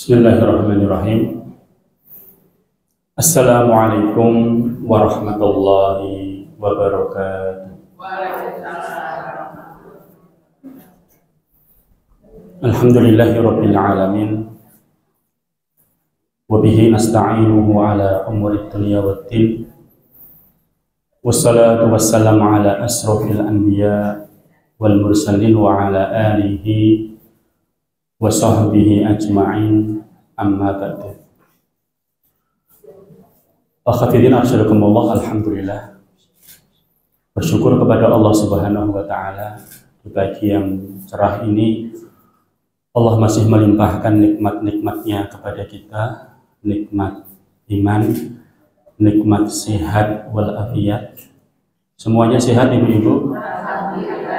Bismillahirrahmanirrahim. Assalamualaikum warahmatullahi wabarakatuh. Alhamdulillahirabbil alamin. Wa bihi nasta'inuhu ala umuri dunya waddin. Wassalatu wassalamu ala asrofil anbiya wal mursalin wa ala alihi wa sahbihi ajma'in, amma ba'du. Akhafidin arsyadakumullah, alhamdulillah, bersyukur kepada Allah subhanahu wa ta'ala. Di pagi yang cerah ini Allah masih melimpahkan nikmat-nikmatnya kepada kita, nikmat iman, nikmat sehat walafiat. Semuanya sehat ibu-ibu?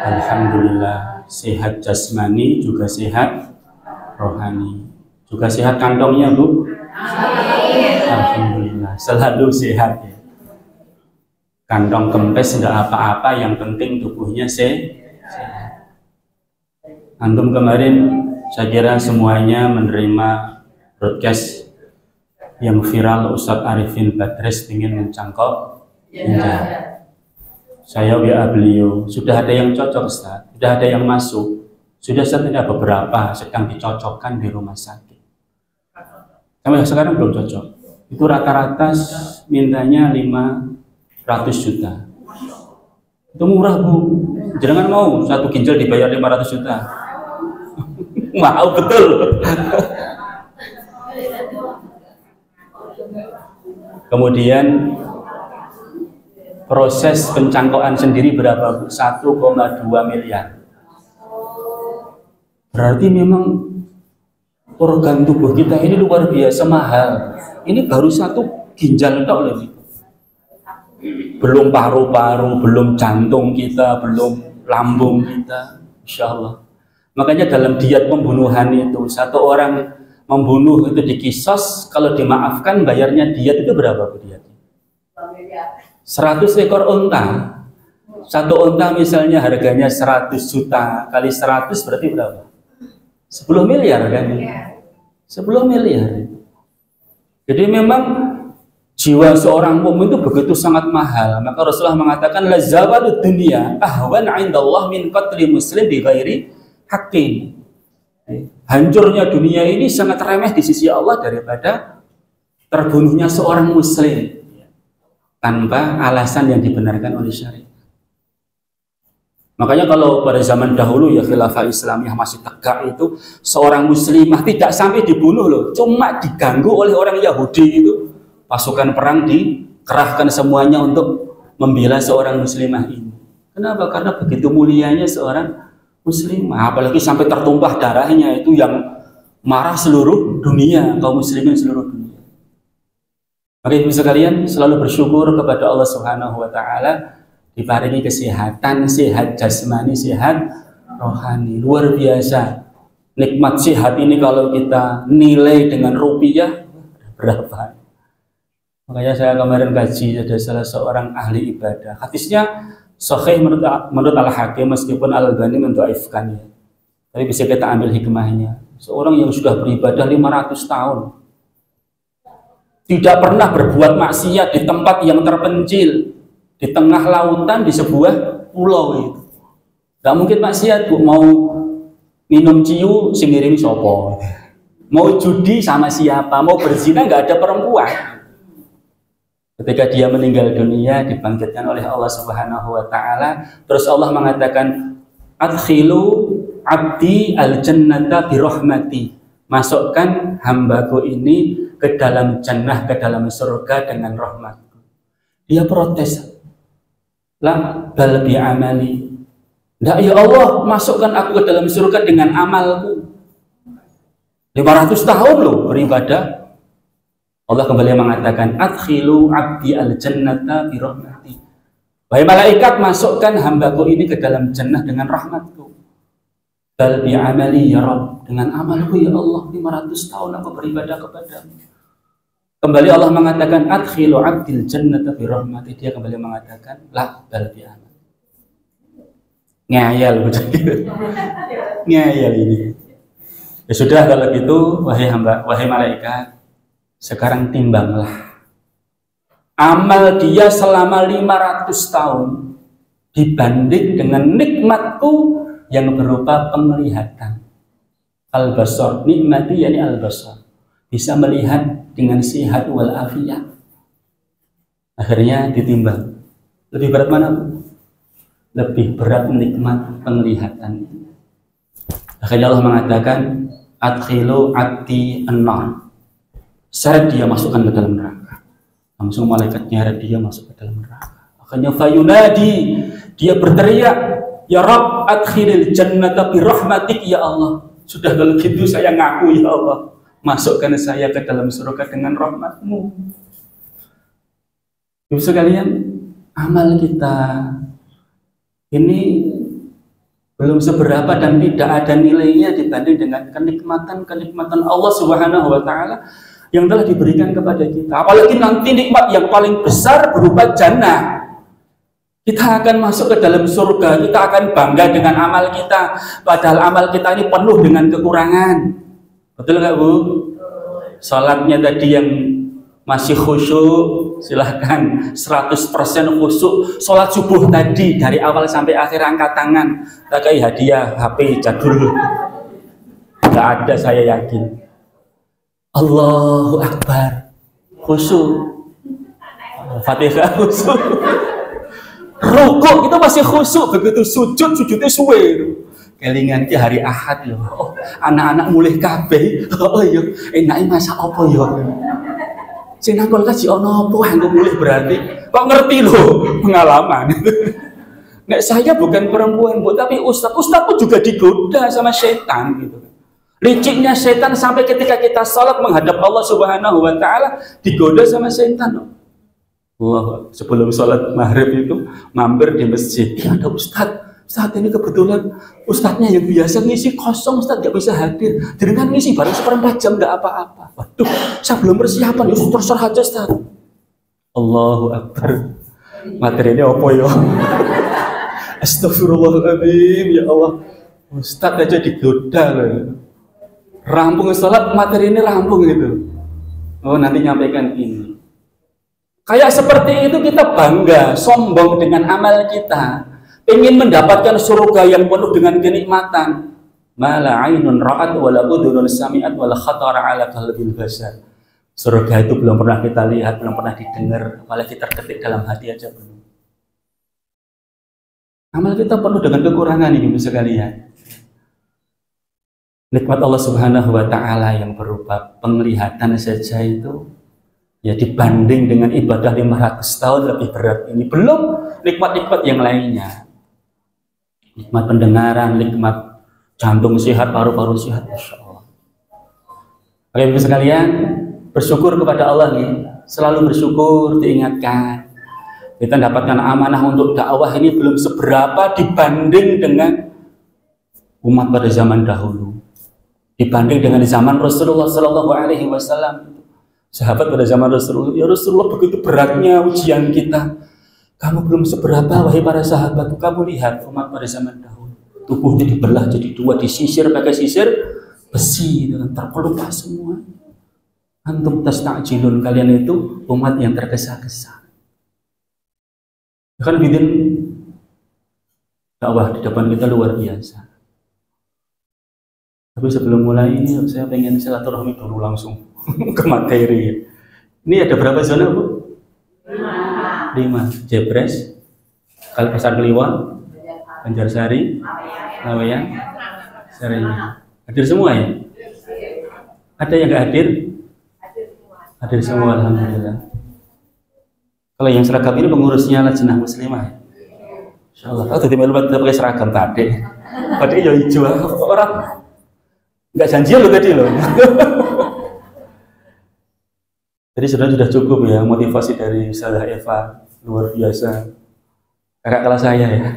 Alhamdulillah, sehat jasmani juga sehat rohani, juga sehat kantongnya Bu. Alhamdulillah, selalu sehat ya. Kantong kempes enggak apa-apa, yang penting tubuhnya sehat. Antum kemarin saya kira semuanya menerima broadcast yang viral Ustadz Arifin Badres ingin mencangkok indah. Saya WA beliau, sudah ada yang cocok Ustadz, sudah ada yang masuk. Sudah ada beberapa sedang dicocokkan di rumah sakit. Sampai sekarang belum cocok. Itu rata-rata mintanya 500 juta. Itu murah Bu. Jangan mau satu ginjal dibayar 500 juta. Mau betul. Kemudian proses pencangkokan sendiri berapa Bu? 1,2 miliar. Berarti memang organ tubuh kita ini luar biasa mahal. Ini baru satu ginjal tok loh. Belum paru-paru, belum jantung kita, belum lambung kita. Insya Allah. Makanya dalam diat pembunuhan itu, satu orang membunuh itu dikisos, kalau dimaafkan bayarnya diat itu berapa Bu diatnya? 100 ekor unta. Satu unta misalnya harganya 100 juta kali 100 berarti berapa? 10 miliar kan? 10 miliar. Jadi memang jiwa seorang mukmin itu begitu sangat mahal. Maka Rasulullah mengatakan la zawalud dunya ahwan 'indallah min qatli muslim bi ghairi haqqin. Hancurnya dunia ini sangat remeh di sisi Allah daripada terbunuhnya seorang muslim tanpa alasan yang dibenarkan oleh syariat. Makanya kalau pada zaman dahulu ya khilafah Islamiyah masih tegak itu, seorang muslimah tidak sampai dibunuh loh, cuma diganggu oleh orang Yahudi itu. Pasukan perang dikerahkan semuanya untuk membela seorang muslimah ini. Kenapa? Karena begitu mulianya seorang muslimah, apalagi sampai tertumpah darahnya, itu yang marah seluruh dunia, kaum muslimin seluruh dunia. Maka ibu sekalian selalu bersyukur kepada Allah Subhanahu wa ta'ala, diparingi kesehatan, sehat jasmani, sehat rohani, luar biasa. Nikmat sehat ini kalau kita nilai dengan rupiah berapa? Makanya saya kemarin kaji, ada salah seorang ahli ibadah, hadisnya sahih menurut Al-Hakim, meskipun Al-Albani mendhaifkannya, tapi bisa kita ambil hikmahnya. Seorang yang sudah beribadah 500 tahun, tidak pernah berbuat maksiat di tempat yang terpencil, di tengah lautan, di sebuah pulau itu. Gak mungkin maksiat Bu, mau minum ciu sing ngirim sopo, mau judi sama siapa, mau berzina gak ada perempuan. Ketika dia meninggal dunia, dibangkitkan oleh Allah Subhanahu wa ta'ala, terus Allah mengatakan adkhilu abdi al-jannata birahmati, masukkan hambaku ini ke dalam jannah, ke dalam surga dengan rahmatku. Dia protes, la bal bi amali. Ndak ya Allah, masukkan aku ke dalam surga dengan amalku. 500 tahun loh beribadah. Allah kembali mengatakan adkhilu abdi al-jannata bi rahmati. Wahai malaikat, masukkan hambaku ini ke dalam jannah dengan rahmatku. Bal bi amali ya Rabb, dengan amalku ya Allah, 500 tahun aku beribadah kepadamu. Kembali Allah mengatakan adkhilu abdil jannata bi rahmati. Dia kembali mengatakan la bal bi amali. Ngayal betul. Ngayal ini. Ya sudah kalau gitu, wahai hamba, wahai malaikat, sekarang timbanglah amal dia selama 500 tahun dibanding dengan nikmatku yang berupa penglihatan. Al-basar, nikmati yakni al-basar, bisa melihat dengan sehat wal afiyah. Akhirnya ditimbang, lebih berat mana? Lebih berat nikmat penglihatan. Akhirnya Allah mengatakan, adkhilu ati an-nar, seret dia masukkan ke dalam neraka. Langsung malaikat nyeret dia masuk ke dalam neraka. Akhirnya fayunadi, dia berteriak, ya Rabb adkhilil jannata bi rahmatik, ya Allah. Sudah kalau gitu saya ngaku, ya Allah, masukkan saya ke dalam surga dengan rahmat-Mu. Ibu sekalian, amal kita ini belum seberapa dan tidak ada nilainya dibanding dengan kenikmatan Allah Subhanahu wa taala yang telah diberikan kepada kita. Apalagi nanti nikmat yang paling besar berupa jannah. Kita akan masuk ke dalam surga, kita akan bangga dengan amal kita, padahal amal kita ini penuh dengan kekurangan. Betul nggak Bu? Salatnya tadi yang masih khusyuk, silahkan 100% khusyuk. Salat subuh tadi dari awal sampai akhir angkat tangan, pakai hadiah HP jadul. Nggak ada, saya yakin. Allahu Akbar, khusyuk. Fatihah khusyuk. Rukuk itu masih khusyuk, begitu sujud, sujudnya suwe. Kelingan ki hari Ahad loh. Oh, anak-anak mulai kabeh. Oh iya, enake masak apa ya? Sing nangkol kaji ono apa anggo mulai berarti. Kok ngerti loh pengalaman. Nek saya bukan perempuan, Bu, tapi ustaz pun juga digoda sama setan gitu. Liciknya setan sampai ketika kita salat menghadap Allah Subhanahu wa taala digoda sama setan. Wah, sebelum sholat maghrib itu mampir di masjid, ya ada ustadz, saat ini kebetulan ustadznya yang biasa ngisi kosong, ustadz nggak bisa hadir, dengan ngisi baru 1/4 jam nggak apa-apa. Waduh, saya belum persiapan, ya terserah aja ustadz. Allahu Akbar, materi ini apa ya? Astagfirullahaladzim, ya Allah, ustadz aja digoda loh. Rampung sholat, materi ini rampung gitu. Oh, nanti nyampaikan ini. Kayak seperti itu kita bangga, sombong dengan amal kita, ingin mendapatkan surga yang penuh dengan kenikmatan. Mala ainun ra'at wala udhunun sami'at wala khatara ala qalbil bashar. Surga itu belum pernah kita lihat, belum pernah didengar, apalagi terketik dalam hati aja belum. Amal kita penuh dengan kekurangan ini, Ibu sekalian. Nikmat Allah Subhanahu wa taala yang berupa penglihatan saja itu ya dibanding dengan ibadah 500 tahun lebih berat ini. Belum nikmat-nikmat yang lainnya. Nikmat pendengaran, nikmat jantung sehat, paru-paru sehat, Masya Allah. Oke, Ibu sekalian, bersyukur kepada Allah nih. Selalu bersyukur, diingatkan. Kita dapatkan amanah untuk dakwah ini belum seberapa dibanding dengan umat pada zaman dahulu. Dibanding dengan zaman Rasulullah SAW. Sahabat pada zaman Rasulullah, ya Rasulullah begitu beratnya ujian kita. Kamu belum seberapa, wahai para sahabat. Kamu lihat umat pada zaman dahulu, tubuhnya dibelah jadi 2, disisir pakai sisir besi dengan terkelupas semua. Antum tastajilun, kalian itu umat yang tergesa-gesa. Kan bikin dakwah di depan kita luar biasa. Tapi sebelum mulai ini saya pengen silaturahmi dulu langsung ke materi. Ini ada berapa zona, Bu? 5. Jebres, Pasar Kliwon, Banjarsari, Laweyan, Sereni. Hadir semua ya? Ada yang nggak hadir? Hadir semua, alhamdulillah. Kalau yang seragam ini pengurusnya Lajnah Muslimah. Insyaallah. Oh, tadi melu pakai seragam tadi. Tadi ya hijau orang. Enggak janjian loh tadi loh. Jadi sudah cukup ya motivasi dari Ustazah Eva, luar biasa. Kakak kelas saya ya.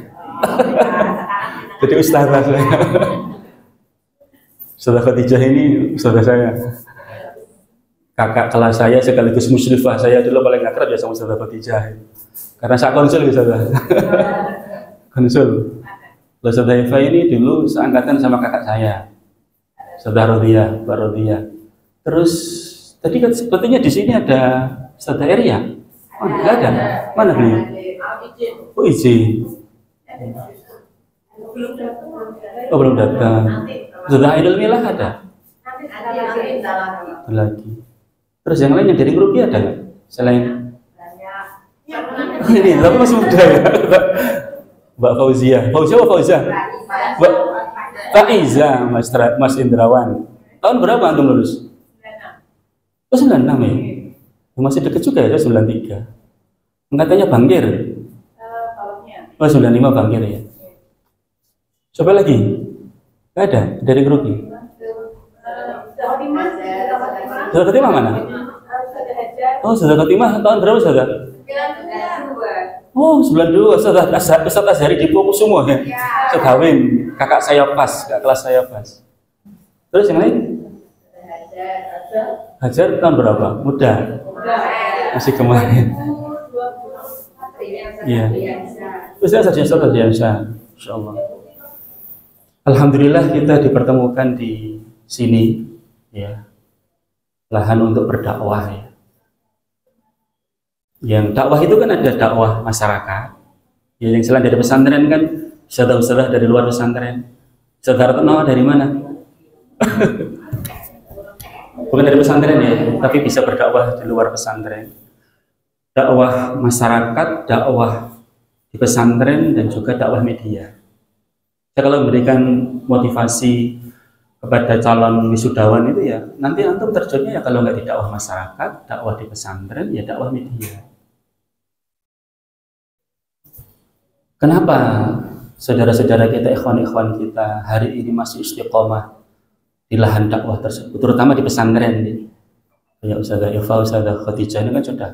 Jadi ustazah saya. Ustazah Khadijah ini ustazah saya. Kakak kelas saya sekaligus musyrifah saya dulu paling akrab ya sama Ustazah Khadijah. Karena saya konsul Ustazah. Konsul. Ustazah Eva ini dulu seangkatan sama kakak saya. Ustazah Rodiyah, Mbak Rodiyah. Terus tadi kan sepertinya di sini ada Ustazah Eria. Oh, nggak ada. Mana beliau? Oh, izin. Oh, belum datang. Ustazah Ainul Milah ada? Ada lagi. Terus yang lainnya dari grup ada nggak? Selain ini, tapi masih muda ya. Mbak Fauzia. Fauzia apa Fauzia? Mbak Faiza, Mas Indrawan. Tahun berapa antum lulus? Oh, 96 ya? Masih deket juga ya, 93. Angkatannya Bangkir. Oh, 95 Bangkir ya. Coba lagi. Nggak ada dari grupnya. Sudah ketimah mana? Oh, sudah ketimah tahun berapa sudah? Oh, 92. Ustaz Azhari di Pokok semua ya. Sekawin, kakak saya pas, kakak kelas saya pas. Terus yang lain? Hajar tahun berapa? Muda. Masih kemarin. Iya. Ustaz Adiansyah, insyaallah. Alhamdulillah kita dipertemukan di sini, ya. Lahan untuk berdakwah ya. Yang dakwah itu kan ada dakwah masyarakat. Ya, yang selain dari pesantren kan ustadzah dari luar pesantren. Ustadzah Retno dari mana? Bukan dari pesantren ya, tapi bisa berdakwah di luar pesantren. Dakwah masyarakat, dakwah di pesantren, dan juga dakwah media. Saya kalau memberikan motivasi kepada calon wisudawan itu ya, nanti antum terjunnya ya kalau nggak di dakwah masyarakat, dakwah di pesantren, ya dakwah media. Kenapa saudara-saudara kita, ikhwan-ikhwan kita hari ini masih istiqomah di lahan dakwah tersebut, terutama di pesantren ini? Ya Ustazah Eva, Ustazah Khadijah ini kan sudah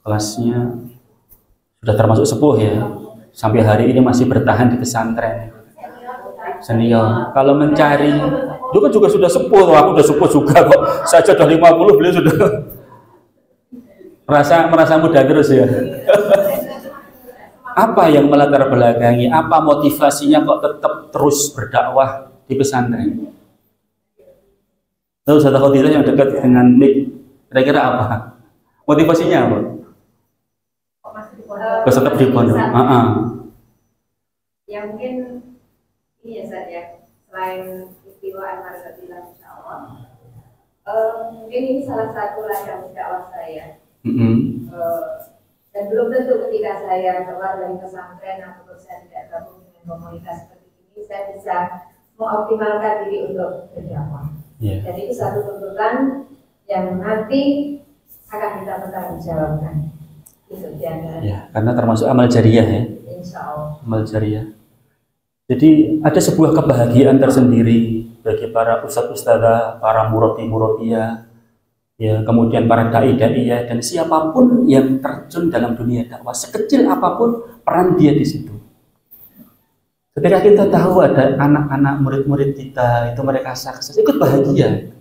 kelasnya sudah termasuk sepuh ya, sampai hari ini masih bertahan di pesantren. Senior, kalau mencari, itu kan juga sudah sepuh, aku udah sepuh juga kok, saya sudah 50, beliau sudah merasa muda terus ya. Apa yang melatar belakangi, apa motivasinya kok tetap terus berdakwah di pesantren? Lalu Ustazah Khadijah yang dekat dengan Mik, kira-kira apa? Motivasinya apa? Tetap di pondok. Ya mungkin ini ya saja, selain istiwa Al-Marzatillah insyaallah, mungkin ini salah satu ladang dakwah saya. Dan belum tentu ketika saya keluar dari pesantren atau saya tidak gabung dengan komunitas seperti ini, saya bisa mengoptimalkan diri untuk berdakwah. Jadi itu satu tuntutan yang nanti akan kita pertanggungjawabkan. Itu ya, karena termasuk amal jariah ya. Insya Allah. Amal jariah. Jadi ada sebuah kebahagiaan tersendiri bagi para ustadz-ustadzah, para murabbi-murabbiyah, ya, kemudian para dai-daiyah, dan siapapun yang terjun dalam dunia dakwah, sekecil apapun peran dia di situ. Ketika kita tahu ada anak-anak murid-murid kita, itu mereka sukses, ikut bahagia.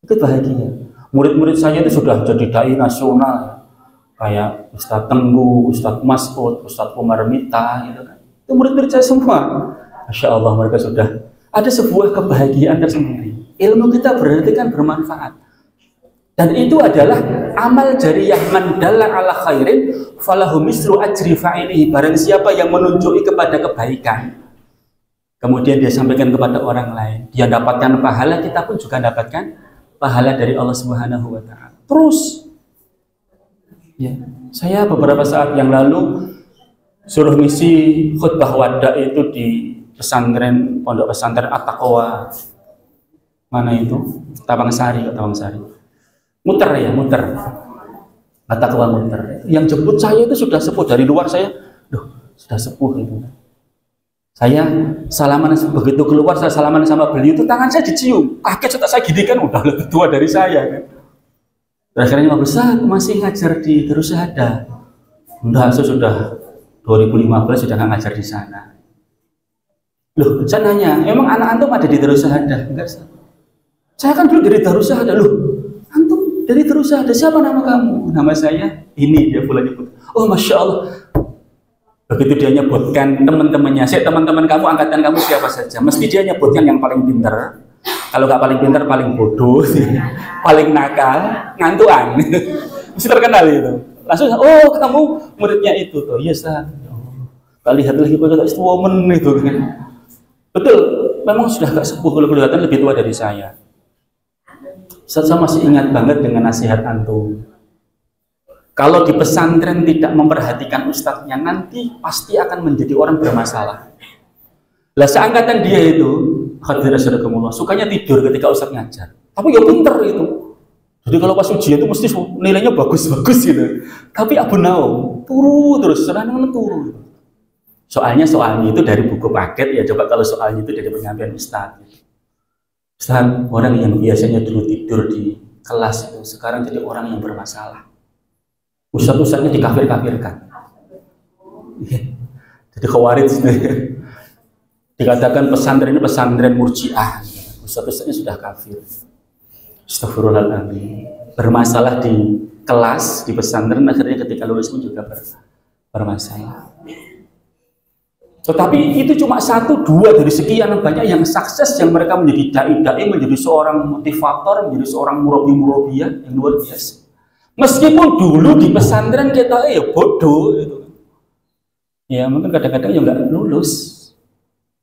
Ikut bahagia. Murid-murid saya itu sudah jadi dai nasional, kayak Ustadz Tenggu, Ustadz Mas'ud, Ustadz Umar Mita, gitu kan. Itu murid-murid saya semua. Masya Allah, mereka sudah ada sebuah kebahagiaan tersendiri. Ilmu kita berarti kan bermanfaat. Dan itu adalah amal jariyah, man dalla ala khairin falahu mislu ajri fa'ilihi. Barang siapa yang menunjuki kepada kebaikan, kemudian dia sampaikan kepada orang lain, dia dapatkan pahala, kita pun juga dapatkan pahala dari Allah Subhanahu wa taala. Terus ya, saya beberapa saat yang lalu suruh ngisi khutbah wada itu di pesantren, pondok pesantren At-Taqwa. Mana itu? Tabangsari. Muter. At-Taqwa muter. Yang jemput saya itu sudah sepuh dari luar, saya, sudah sepuh itu. Saya salaman, begitu keluar saya salaman sama beliau itu tangan saya dicium. Kaget saya gini kan, udah lebih tua dari saya kan. Akhirnya besar masih ngajar di Darus Syahadah. Udah, saya sudah 2015 sudah nggak ngajar di sana. Loh, saya nanya, emang anak antum ada di Darus Syahadah? Enggak, saya kan dulu dari Darus Syahadah. Loh, antum dari Darus Syahadah, siapa nama kamu? Nama saya ini, dia pula nyebut. Oh, Masya Allah. Begitu dia nyebutkan teman-temannya, teman-teman kamu, angkatan kamu siapa saja, mesti dia nyebutkan yang paling pintar, Kalau nggak paling pintar, paling bodoh, paling nakal, ngantuan. Mesti terkenal itu. Langsung, oh kamu muridnya itu tuh, iya Ustaz. Kali lihat lagi pada woman itu kan. Betul, memang sudah agak sepuh, kalau kelihatan lebih tua dari saya. Saya masih ingat banget dengan nasihat antum. Kalau di pesantren tidak memperhatikan ustadznya, nanti pasti akan menjadi orang bermasalah. Lah seangkatan dia itu, hadirin rasulullah, sukanya tidur ketika ustadz ngajar. Tapi ya pinter itu. Jadi kalau pas ujian itu mesti nilainya bagus-bagus gitu. Tapi abu naum, turu terus, senang turu. Soalnya itu dari buku paket ya. Coba kalau soalnya itu dari penyampaian ustadz. Ustadz, orang yang biasanya dulu tidur di kelas itu sekarang jadi orang yang bermasalah. Ustadz-ustadznya dikafir-kafirkan. Jadi khawarij. Dikatakan pesantren ini pesantren murjiah. Ustadz-ustadznya sudah kafir. Astagfirullahaladzim. Bermasalah di kelas, di pesantren, akhirnya ketika lulus pun juga bermasalah. Tetapi itu cuma 1-2 dari sekian banyak yang sukses, yang mereka menjadi dai-dai, menjadi seorang motivator, menjadi seorang murabi-murabiyah yang luar biasa. Meskipun dulu di pesantren kita ya bodoh gitu. Ya mungkin kadang-kadang ya nggak lulus.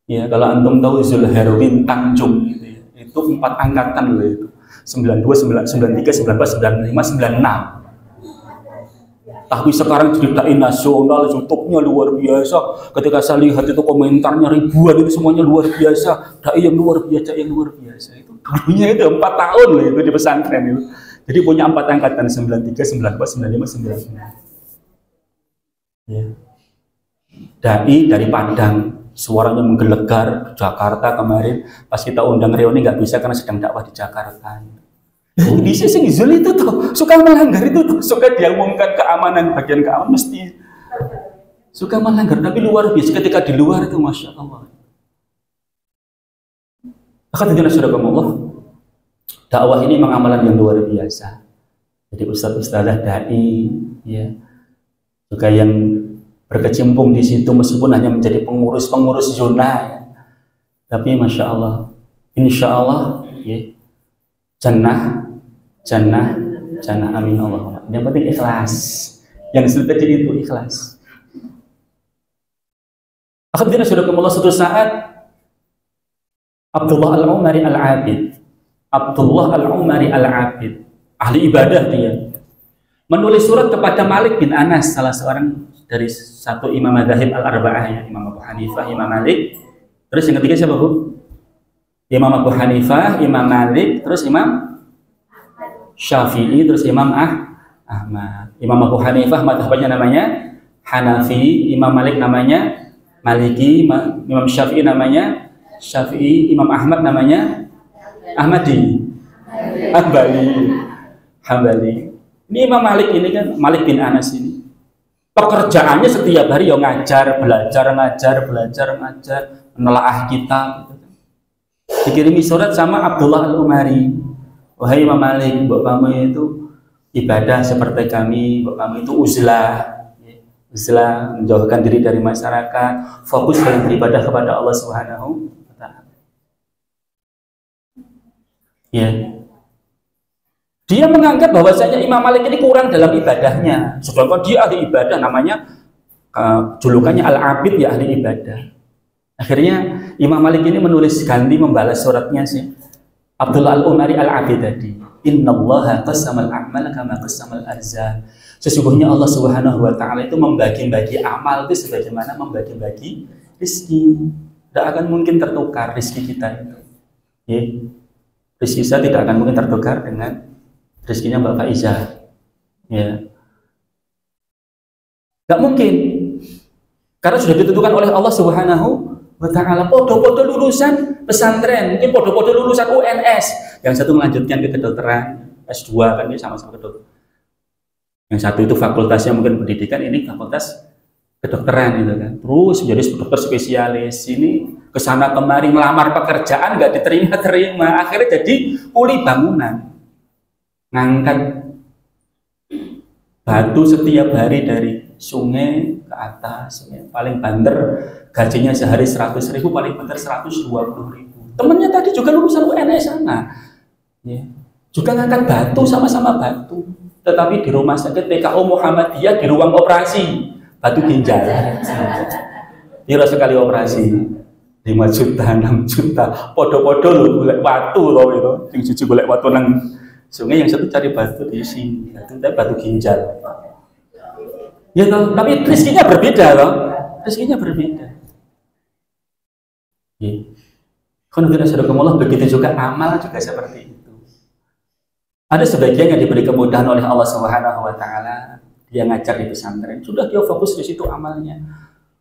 Ya kalau antum tahu Zulherwin Tanjung gitu ya, itu 4 angkatan loh itu. 92, 93, 94, 95, 96. Tapi sekarang jadi dai nasional, YouTube-nya luar biasa. Ketika saya lihat itu komentarnya ribuan, itu semuanya luar biasa. Dai yang luar biasa, yang luar biasa. Itu dulunya itu 4 tahun loh itu di pesantren itu. Jadi punya 4 angkatan, 93, 94, 95, 96. Ya. Dai dari Padang, suaranya menggelegar. Jakarta kemarin, pas kita undang reuni nggak bisa karena sedang dakwah di Jakarta. Di sisi Zul itu tuh suka melanggar itu tuh, suka dia umumkan keamanan, bagian keamanan mesti suka melanggar, tapi luar biasa ketika di luar itu masya Allah. Akan tidak sudah Allah. Dakwah ini memang amalan yang luar biasa. Jadi ustadz-ustadzah dai, ya, juga yang berkecimpung di situ meskipun hanya menjadi pengurus zona, ya. Tapi masya Allah, insya Allah, ya, jannah, amin Allah. Yang penting ikhlas. Yang disebut tadi itu ikhlas. Akhirnya sudah Allah suatu saat Abdullah Al-Umari Al-Abid, ahli ibadah dia, menulis surat kepada Malik bin Anas, salah seorang dari satu imam madzhab al-arba'ah, ya, Imam Abu Hanifah, Imam Malik. Terus yang ketiga siapa, Bu? Imam Abu Hanifah, Imam Malik, terus Imam Syafi'i, terus Imam Ahmad. Imam Abu Hanifah madhabnya namanya Hanafi, Imam Malik namanya Maliki, Imam Syafi'i namanya Syafi'i, Imam Ahmad namanya Ahmadi, Hambali. Ini Imam Malik ini kan, Malik bin Anas ini, pekerjaannya setiap hari ya ngajar, belajar, menelaah kitab. Dikirimi surat sama Abdullah Al-Umari, wahai Imam Malik, buat kamu itu ibadah seperti kami, buat kamu itu uzlah, menjauhkan diri dari masyarakat, fokus dalam beribadah kepada Allah Subhanahu wa Ta'ala. Ya. Dia menganggap bahwasanya Imam Malik ini kurang dalam ibadahnya, sedangkan dia ahli ibadah, namanya julukannya Al-Abid, ya, ahli ibadah. Akhirnya Imam Malik ini menulis ganti, membalas suratnya sih Abdullah Al-Umari Al-Abid tadi. Innallaha qasamal a'mal kama qasamal arzaq. Sesungguhnya Allah Subhanahu wa Ta'ala itu membagi-bagi amal itu sebagaimana membagi-bagi rezeki. Tidak akan mungkin tertukar rezeki kita itu. Ya. Rezeki saya tidak akan mungkin tertukar dengan rezekinya Mbak Faiza. Ya. Tidak mungkin. Karena sudah ditentukan oleh Allah Subhanahu wa Ta'ala. Podo-podo lulusan pesantren, mungkin podo-podo lulusan UNS. Yang satu melanjutkan ke kedokteran, S2 kan, ini sama-sama kedokteran. Yang satu itu fakultasnya mungkin pendidikan, ini fakultas kedokteran gitu kan. Terus menjadi dokter spesialis, ini kesana kemari melamar pekerjaan nggak diterima, akhirnya jadi kuli bangunan, ngangkat batu setiap hari dari sungai ke atas, ya. Paling banter gajinya sehari 100.000, paling banter 120.000. Temennya tadi juga lulusan UNS sana. Ya. Juga ngangkat batu, sama-sama batu. Tetapi di rumah sakit PKU Muhammadiyah di ruang operasi batu ginjal. Kira sekali operasi 5 juta, 6 juta. Podo-podo lho golek batu loh itu. Yang siji golek batu nang sungai, yang satu cari batu di sini. Batu ginjal. Ya toh, tapi rezekinya berbeda loh. Rezekinya berbeda. Ya. Alhamdulillah, begitu juga amal juga seperti itu. Ada sebagian yang diberi kemudahan oleh Allah Subhanahu wa taala, dia ngajar di pesantren, sudah dia fokus di situ amalnya.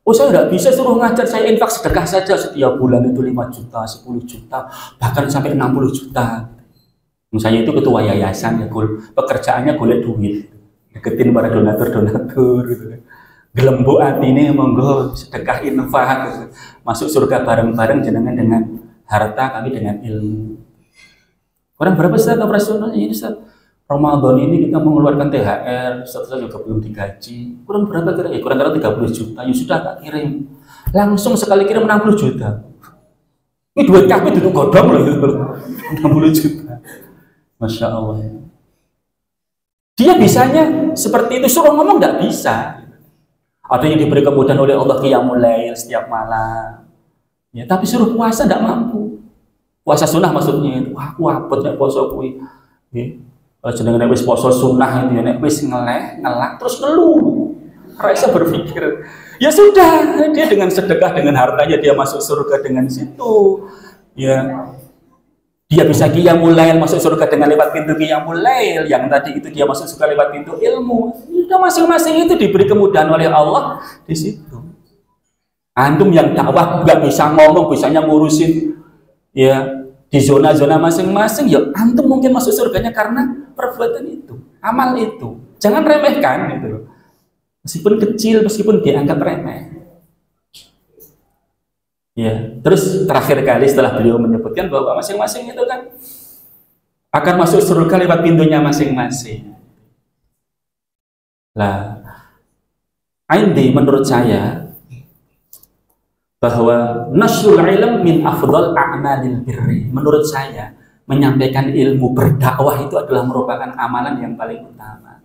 Oh, saya tidak bisa suruh ngajar, saya infak sedekah saja setiap bulan itu 5 juta, 10 juta, bahkan sampai 60 juta. Saya itu ketua yayasan, ya, pekerjaannya golek duit, deketin para donatur gitu. Gelembuk hati ini monggo sedekah infak gitu. Masuk surga bareng-bareng jenengan dengan harta, kami dengan ilmu. Kurang berapa Ustaz operasionalnya ini Ustaz? Ramadan ini kita mengeluarkan THR, Ustaz juga belum digaji. Kurang berapa kira? Ya kurang-kurang 30 juta. Ya sudah tak kirim. Langsung sekali kirim 60 juta. Ini duit kami duduk godong loh, 60 juta. Masya Allah. Dia bisanya seperti itu, suruh ngomong nggak bisa. Ada yang diberi kemudahan oleh Allah qiyamul lail setiap malam. Ya, tapi suruh puasa tidak mampu. Puasa sunnah maksudnya itu. Wah, aku abot nek poso kuwi. Nggih. Kalau jenenge wis poso sunnah itu ya nek wis ngelak terus ngeluh. Ora iso berpikir. Ya sudah, dia dengan sedekah dengan hartanya dia masuk surga dengan situ. Ya. Dia bisa qiyamul lail masuk surga dengan lewat pintu qiyamul lail. Yang tadi itu dia masuk surga lewat pintu ilmu. Sudah masing-masing itu diberi kemudahan oleh Allah di situ. Antum yang dakwah nggak bisa ngomong, bisanya ngurusin ya di zona-zona masing-masing, ya antum mungkin masuk surganya karena perbuatan itu, amal itu. Jangan remehkan gitu loh. Meskipun kecil, meskipun dianggap remeh. Ya, terus terakhir kali setelah beliau menyebutkan bahwa masing-masing itu kan akan masuk surga lewat pintunya masing-masing. Lah, indi menurut saya bahwa nasrul ilm min afdal a'malil birri. Menurut saya menyampaikan ilmu, berdakwah itu adalah merupakan amalan yang paling utama.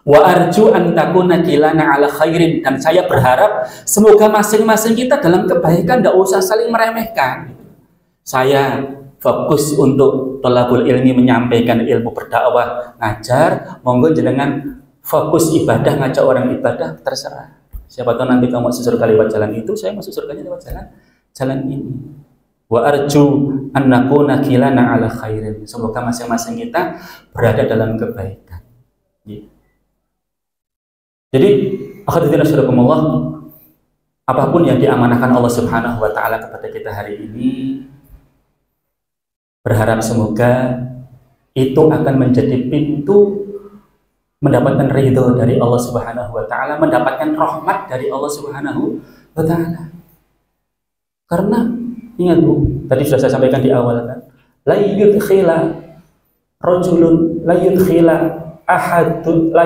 Wa arju an takuna kilana ala khairin, dan saya berharap semoga masing-masing kita dalam kebaikan, tidak usah saling meremehkan. Saya fokus untuk thalabul ilmi, menyampaikan ilmu, berdakwah, ngajar, monggo jenengan fokus ibadah, ngajak orang ibadah, terserah. Siapa tahu nanti kamu masuk surga lewat jalan itu, saya masuk surganya lewat jalan ini. Wa arju an nakuna kilana ala khairin. Semoga masing-masing kita berada dalam kebaikan. Jadi, akhwatillahi, apapun yang diamanahkan Allah Subhanahu wa taala kepada kita hari ini, berharap semoga itu akan menjadi pintu mendapatkan ridho dari Allah Subhanahu wa taala, mendapatkan rahmat dari Allah Subhanahu wa taala. Karena ingat Bu, tadi sudah saya sampaikan di awal kan, la yudkhila rajulun la yudkhila ahadun la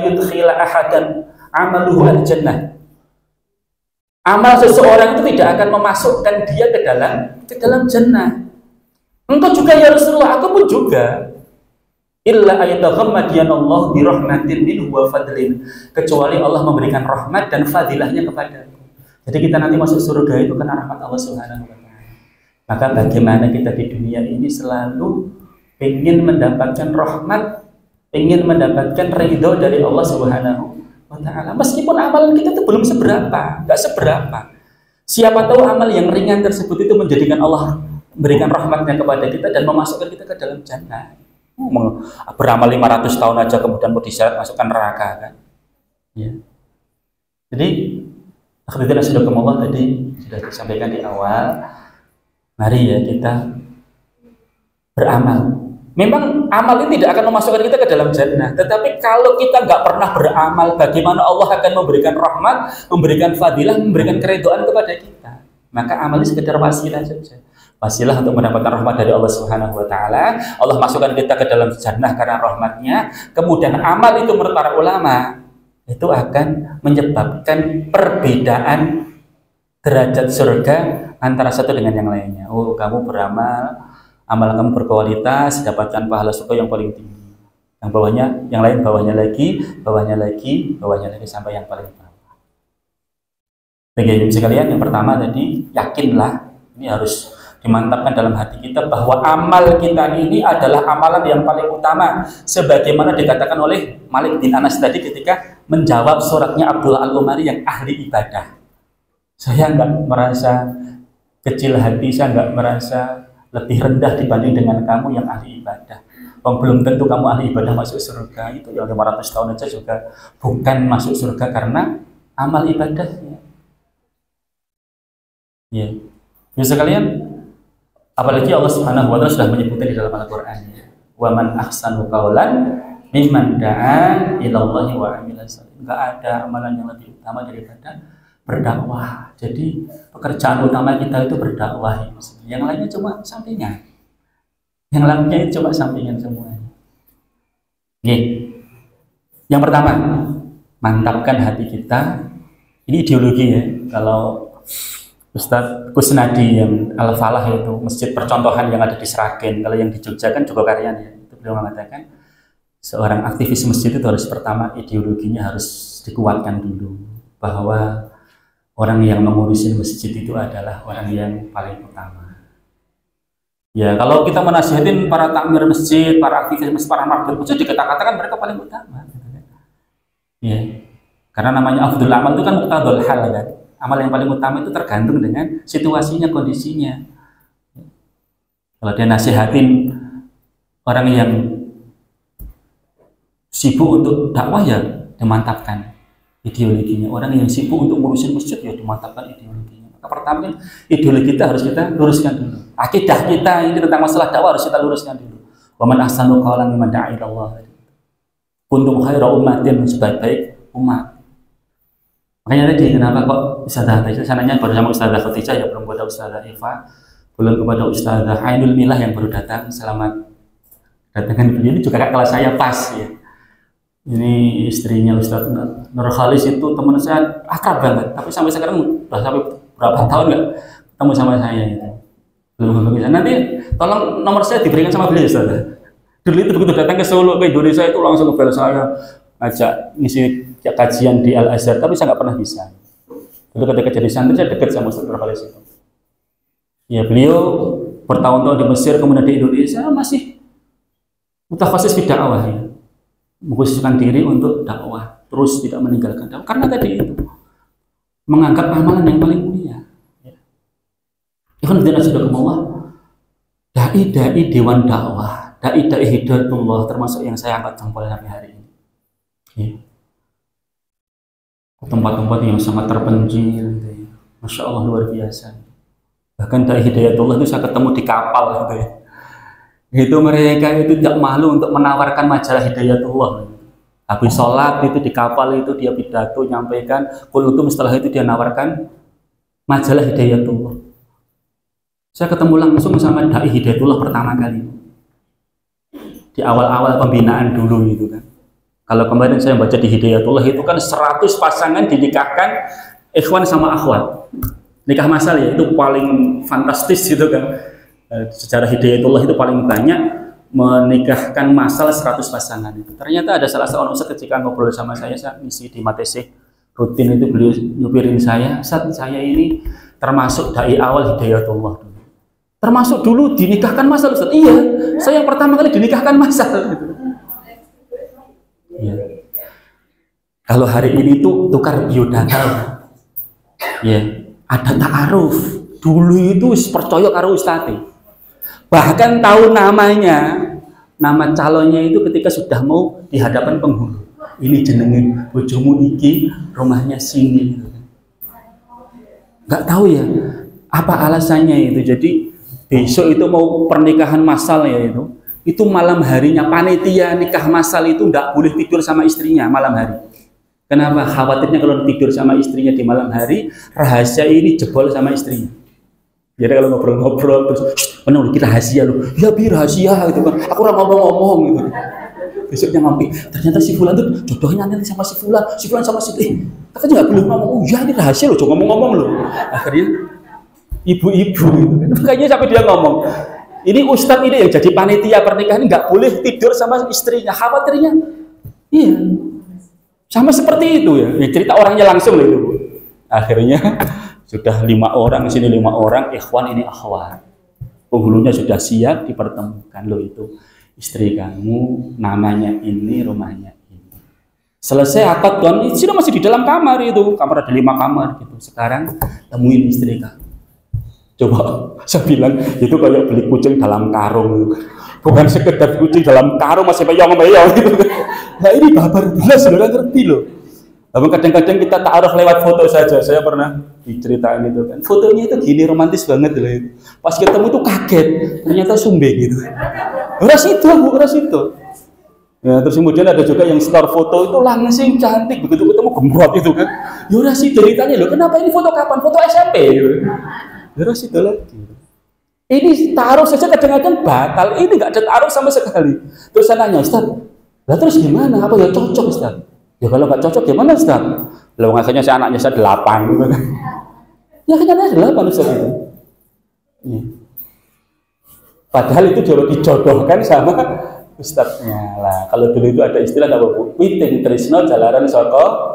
yudkhila ahadan amaluhu al-jannah. Amal seseorang itu tidak akan memasukkan dia ke dalam jannah. Engkau juga ya Rasulullah, aku pun juga. Illa ayataghammadiyallahu bi rahmatin minhu wa fadlin, kecuali Allah memberikan rahmat dan fadilahnya kepadaku. Jadi kita nanti masuk surga itu karena rahmat Allah Subhanahu wa taala. Maka bagaimana kita di dunia ini selalu ingin mendapatkan rahmat, ingin mendapatkan ridho dari Allah Subhanahu wa taala. Meskipun amalan kita itu belum seberapa, enggak seberapa. Siapa tahu amal yang ringan tersebut itu menjadikan Allah memberikan rahmatnya kepada kita dan memasukkan kita ke dalam jannah. Beramal 500 tahun aja kemudian mau diseret masukkan neraka kan. Ya. Jadi akhirnya sudah Allah tadi sudah disampaikan di awal. Mari ya kita beramal. Memang amal ini tidak akan memasukkan kita ke dalam jannah, tetapi kalau kita nggak pernah beramal, bagaimana Allah akan memberikan rahmat, memberikan fadilah, memberikan keridhaan kepada kita? Maka amal ini sekedar wasilah saja, wasilah untuk mendapatkan rahmat dari Allah Subhanahu wa taala. Allah masukkan kita ke dalam jannah karena rahmatnya. Kemudian amal itu menurut para ulama itu akan menyebabkan perbedaan derajat surga antara satu dengan yang lainnya. Oh, kamu beramal, amalan kamu berkualitas, dapatkan pahala surga yang paling tinggi. Yang bawahnya, yang lain bawahnya lagi, bawahnya lagi, bawahnya lagi sampai yang paling bawah. Bagi sekalian, yang pertama tadi, yakinlah, ini harus dimantapkan dalam hati kita bahwa amal kita ini adalah amalan yang paling utama, sebagaimana dikatakan oleh Malik bin Anas tadi ketika menjawab suratnya Abdullah Al-Umari yang ahli ibadah. Saya nggak merasa kecil hati, saya nggak merasa lebih rendah dibanding dengan kamu yang ahli ibadah. Belum tentu kamu ahli ibadah masuk surga, itu yang 500 tahun aja juga bukan masuk surga karena amal ibadahnya. Ya, bisa kalian, apalagi Allah Subhanahu wa Ta'ala sudah menyebutkan di dalam Al-Qur'an, wa man ahsanu qaulan mimman da'a ila Allah wa amila salih. Enggak ada amalan yang lebih utama daripada berdakwah. Jadi pekerjaan utama kita itu berdakwah. Yang lainnya cuma sampingan. Yang lainnya itu cuma sampingan semuanya. Yang pertama, mantapkan hati kita. Ini ideologi ya. Kalau Ustadz Kusnadi yang Al-Falah itu masjid percontohan yang ada di Sragen, kalau yang di Jogja kan juga karyanya ya. Itu beliau mengatakan seorang aktivis masjid itu harus pertama ideologinya harus dikuatkan dulu, bahwa orang yang mengurusin masjid itu adalah orang yang paling utama. Ya, kalau kita menasihatin para takmir masjid, para aktivis masjid, para marbot masjid, dikatakan mereka paling utama. Ya, karena namanya afdhul amal itu kan muqtadul hal kan. Amal yang paling utama itu tergantung dengan situasinya, kondisinya. Kalau dia nasihatin orang yang sibuk untuk dakwah, ya dimantapkan ideologinya. Orang yang sibuk untuk ngurusin masjid, ya dimantapkan ideologinya. Pertama kan ideologi kita harus kita luruskan dulu. Akidah kita ini tentang masalah dakwah harus kita luruskan dulu. Wa man ahsanu qawlan mimman da'a ila Allah. Kuntum khairu ummatin, sebaik-baik umat. Makanya tadi kenapa kok Ustazah Khadijah, sananya baru sama Ustazah Khadijah ya, belum kepada Ustazah Eva, belum kepada Ustazah Ainul Milah yang baru datang. Selamat datangkan beliau, ini juga kakak kelas saya pas ya. Ini istrinya Ustaz Nur Khalis, itu teman saya akrab banget, tapi sampai sekarang udah sampai berapa tahun nggak ketemu sama saya itu. Belum bisa. Nanti tolong nomor saya diberikan sama beliau Ustaz. Dulu itu begitu datang ke Solo, ke Indonesia itu langsung ke saya ajak ngisi kajian di Al Azhar, tapi saya nggak pernah bisa. Dulu ketika jadi santri saya dekat sama Ustaz Nur Khalis itu. Ya, beliau bertahun-tahun di Mesir, kemudian di Indonesia masih mutakhasis di dakwah ya. Mengkhususkan diri untuk dakwah, terus tidak meninggalkan dakwah karena tadi itu menganggap amalan yang paling mulia. Ikhwan fillah subhanallah, dai dewan dakwah, dai hidayatullah, termasuk yang saya angkat jempol sampai hari ini. Tempat-tempat yang sangat terpencil, masya Allah luar biasa. Bahkan dai hidayatullah itu saya ketemu di kapal gitu ya. Itu mereka itu tidak malu untuk menawarkan majalah hidayatullah. Habis sholat itu di kapal itu dia pidato nyampaikan kultum, setelah itu dia nawarkan majalah hidayatullah. Saya ketemu langsung sama dai hidayatullah pertama kali di awal-awal pembinaan dulu itu kan. Kalau kemarin saya baca di hidayatullah itu kan 100 pasangan dinikahkan ikhwan sama akhwat. Nikah masal ya, itu paling fantastis gitu kan. Sejarah hidayatullah itu paling banyak menikahkan masal 100 pasangan itu. Ternyata ada salah seorang ustaz ketika ngobrol sama saya ngisi di Matesik rutin itu, beliau nyupirin saya, Ustaz, saya ini termasuk dai awal hidayatullah dulu. Termasuk dulu dinikahkan masal Ustaz. Iya, saya yang pertama kali dinikahkan masal gitu. Ya. Kalau hari ini tuh tukar biodata. Ya, ada ta'aruf. Dulu itu percaya karo ustadz. Bahkan tahu namanya, nama calonnya itu ketika sudah mau di hadapan penghulu. Ini jenenge bojomu iki, rumahnya sini. Nggak tahu ya apa alasannya itu. Jadi besok itu mau pernikahan massal ya itu malam harinya panitia nikah massal itu nggak boleh tidur sama istrinya malam hari. Kenapa? Khawatirnya kalau tidur sama istrinya di malam hari, rahasia ini jebol sama istrinya. Jadi kalau ngobrol-ngobrol terus, mana kita rahasia lu? Ya bi rahasia gitu kan. Aku orang ngomong-ngomong gitu. Besoknya mampir, ternyata si Fulan tuh jodohnya nanti sama si Fulan sama si Katanya nggak boleh ngomong. Oh ya ini rahasia loh, jangan ngomong-ngomong loh. Akhirnya ibu-ibu gitu kan. Kayaknya sampai dia ngomong. Ini ustadz ini yang jadi panitia pernikahan nggak boleh tidur sama istrinya. Khawatirnya, iya, sama seperti itu ya. Cerita orangnya langsung loh itu. Akhirnya sudah 5 orang, sini 5 orang, ikhwan ini akhwat. Penghulunya sudah siap dipertemukan loh itu. Istri kamu namanya ini, rumahnya ini. Selesai akad tuan, sudah masih di dalam kamar itu. Kamar ada 5 kamar gitu. Sekarang temuin istri kamu. Coba saya bilang itu kayak beli kucing dalam karung, bukan sekedar kucing dalam karung masih meyong-meyong gitu. Nah ini babar belas, sudah ngerti loh. Tapi kadang-kadang kita taruh lewat foto saja. Saya pernah diceritain itu kan, fotonya itu gini romantis banget loh itu. Pas ketemu tuh kaget, ternyata sumbe gitu. Ras itu bu, ras itu. Ya, terus kemudian ada juga yang store foto itu langsing cantik, begitu ketemu gembrot itu kan. Ya ras itu ceritanya loh, kenapa ini foto kapan? Foto SMP gitu. Terus itu lagi. Ini taruh saja kadang-kadang batal. Ini nggak ada taruh sama sekali. Terus saya nanya, Ustaz, lah terus gimana? Apa ya cocok Ustaz? Ya kalau nggak cocok gimana Ustaz? Lah akhirnya anaknya saya 8 gitu kan. Ya akhirnya 8 Ustaz itu. Ya. Padahal itu dijodohkan sama Ustaznya lah. Kalau dulu itu ada istilah apa Bu? Witing tresno jalaran saka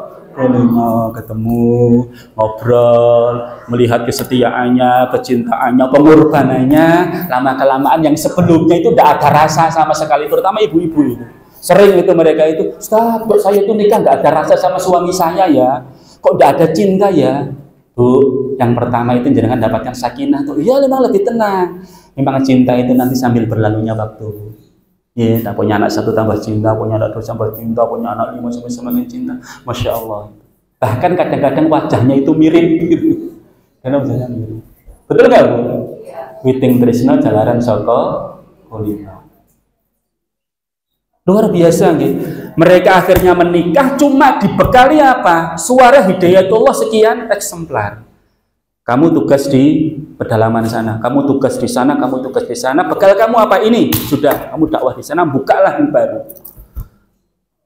ketemu, ngobrol, melihat kesetiaannya, kecintaannya, pengorbanannya, lama-kelamaan yang sebelumnya itu tidak ada rasa sama sekali, terutama ibu-ibu itu. Sering itu mereka itu, Ustaz, kok saya itu nikah nggak ada rasa sama suami saya ya, kok tidak ada cinta ya. Bu, yang pertama itu jangan dapatkan sakinah tuh, iya memang lebih tenang. Memang cinta itu nanti sambil berlalunya waktu. Ya, tak punya anak 1 tambah cinta, punya anak 2 tambah cinta, punya anak 5 sampai semakin cinta. Masya Allah. Bahkan kadang-kadang wajahnya itu mirip gitu. Karena wajahnya mirip. Betul nggak Bu? Witing tresno jalaran saka kulino. Luar biasa gitu. Mereka akhirnya menikah cuma dibekali apa? Suara hidayatullah sekian eksemplar. Kamu tugas di pedalaman sana, kamu tugas di sana, kamu tugas di sana. Bekal kamu apa ini? Sudah, kamu dakwah di sana, bukalah yang baru.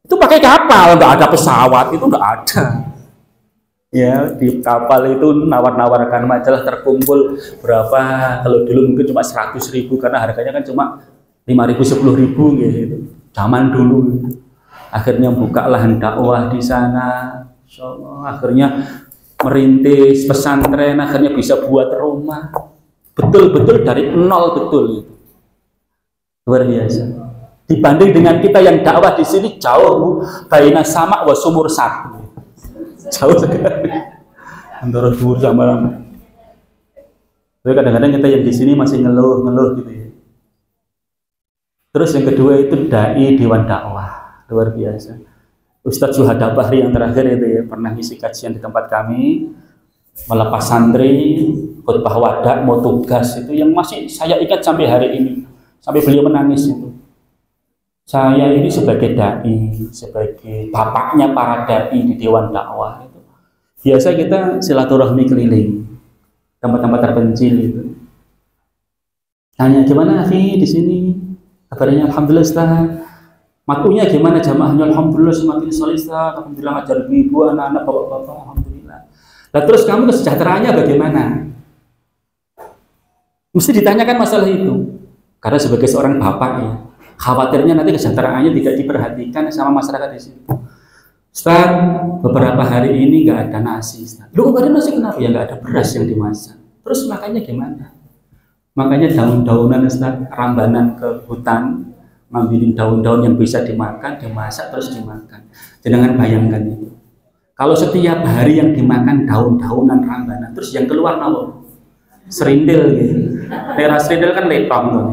Itu pakai kapal, nggak ada pesawat, itu nggak ada. Ya, di kapal itu nawar-nawarkan majalah terkumpul berapa? Kalau dulu mungkin cuma 100.000 karena harganya kan cuma 5.000, 10.000 gitu. Zaman dulu. Akhirnya bukalah dakwah di sana. Insyaallah, akhirnya merintis pesantren, akhirnya bisa buat rumah. Betul-betul dari nol, betul itu. Luar biasa. Dibanding dengan kita yang dakwah di sini jauh, baina sama wa sumur satu. Jauh sekali. Antara dhuwur sama lama. Tapi kadang-kadang kita yang di sini masih ngeluh gitu ya. Terus yang kedua itu dai dewan dakwah. Luar biasa. Ustadz Syuhada Bahri yang terakhir itu ya, pernah ngisi kajian di tempat kami, melepas santri, khutbah wadah, mau tugas itu yang masih saya ingat sampai hari ini, sampai beliau menangis itu. Saya ini sebagai dai, sebagai bapaknya para dai di dewan dakwah itu, biasa kita silaturahmi keliling tempat-tempat terpencil itu. Tanya gimana Afi di sini? Kabarnya alhamdulillah Ustaz. Makunya gimana jamaahnya? Alhamdulillah semakin solid Ustaz. Alhamdulillah ngajar ibu, anak-anak, bapak-bapak, alhamdulillah. Nah terus kamu kesejahteraannya bagaimana? Mesti ditanyakan masalah itu. Karena sebagai seorang bapak ya, khawatirnya nanti kesejahteraannya tidak diperhatikan sama masyarakat di situ. Ustaz, beberapa hari ini nggak ada nasi. Lu nggak ada nasi kenapa? Ya nggak ada beras yang dimasak. Terus makanya gimana? Makanya daun-daunan Ustaz, rambanan ke hutan, ngambilin daun-daun yang bisa dimakan, dimasak terus dimakan. Jangan bayangkan itu. Kalau setiap hari yang dimakan daun-daunan rambanan, terus yang keluar apa? Serindil gitu. Daerah serindil kan letong tuh.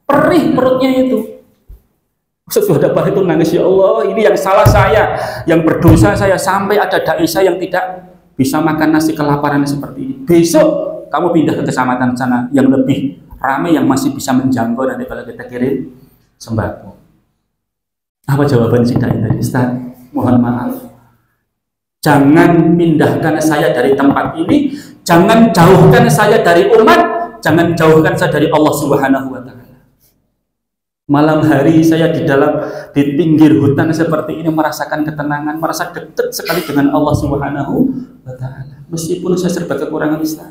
Perih perutnya itu. Sesudah itu nangis, ya Allah, ini yang salah saya, yang berdosa saya sampai ada dai saya yang tidak bisa makan nasi kelaparan seperti ini. Besok kamu pindah ke kecamatan sana yang lebih ramai yang masih bisa menjangkau nanti kalau kita kirim sembako. Apa jawaban si dai tadi? Ustaz, mohon maaf. Jangan pindahkan saya dari tempat ini, jangan jauhkan saya dari umat, jangan jauhkan saya dari Allah Subhanahu wa taala. Malam hari saya di pinggir hutan seperti ini merasakan ketenangan, merasa dekat sekali dengan Allah Subhanahu wa taala. Meskipun saya serba kekurangan Ustaz,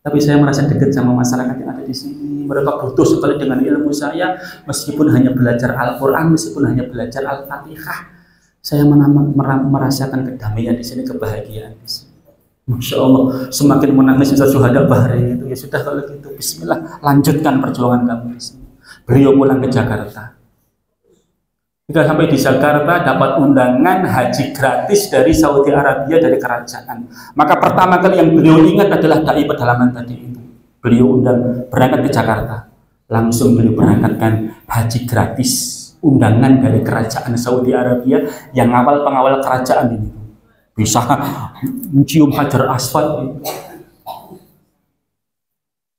tapi saya merasa dekat sama masyarakat yang ada di sini. Mereka butuh sekali dengan ilmu saya, meskipun hanya belajar Al-Qur'an, meskipun hanya belajar Al-Fatihah. Saya merasakan kedamaian di sini, kebahagiaan di sini. Masya Allah, semakin menangis Ustaz Syuhada Bahri itu. Ya sudah kalau gitu, bismillah, lanjutkan perjuangan kamu di sini. Beliau pulang ke Jakarta. Jika sampai di Jakarta dapat undangan haji gratis dari Saudi Arabia, dari kerajaan. Maka pertama kali yang beliau ingat adalah dai pedalaman tadi itu. Beliau undang berangkat ke Jakarta. Langsung beliau berangkatkan haji gratis, undangan dari kerajaan Saudi Arabia yang pengawal kerajaan ini. Bisa mencium hajar aswad.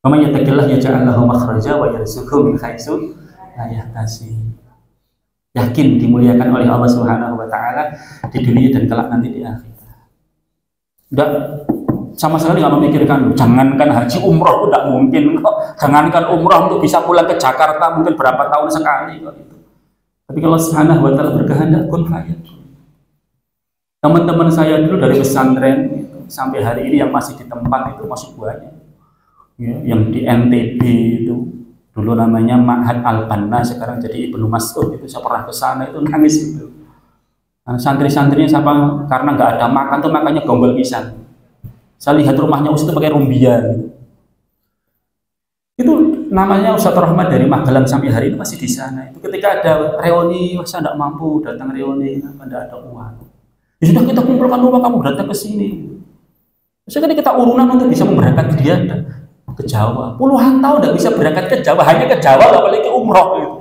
Wa may yattaqillah yaj'al lahu makhraja wa yarzuqhu min haitsu la yahtasib. Yakin dimuliakan oleh Allah Subhanahu wa taala di dunia dan kelak nanti di akhirat. Enggak sama sekali nggak memikirkan, jangankan haji umroh itu tidak mungkin kok. Jangankan umroh untuk bisa pulang ke Jakarta mungkin berapa tahun sekali kok itu. Tapi kalau Subhanahu wa taala berkehendak kun fayakun. Teman-teman saya dulu dari pesantren itu, sampai hari ini yang masih di tempat itu masih banyak. Ya, yang di NTB itu dulu namanya Ma'had Al-Banna, sekarang jadi Ibnu Mas'ud itu. Saya pernah ke sana itu nangis itu. Nah, santri-santrinya siapa karena nggak ada makan tuh makannya gombal pisang. Saya lihat rumahnya Ustaz itu pakai rumbia gitu. Itu namanya Ustaz Rahmat dari Magelang sampai hari ini masih di sana. Itu ketika ada reuni, saya tidak mampu datang reuni, tidak ada uang. Ya sudah kita kumpulkan uang, kamu datang ke sini. Sekarang kita urunan untuk bisa memberangkatkan dia ke Jawa. Puluhan tahun tidak bisa berangkat ke Jawa, hanya ke Jawa, apalagi umroh itu.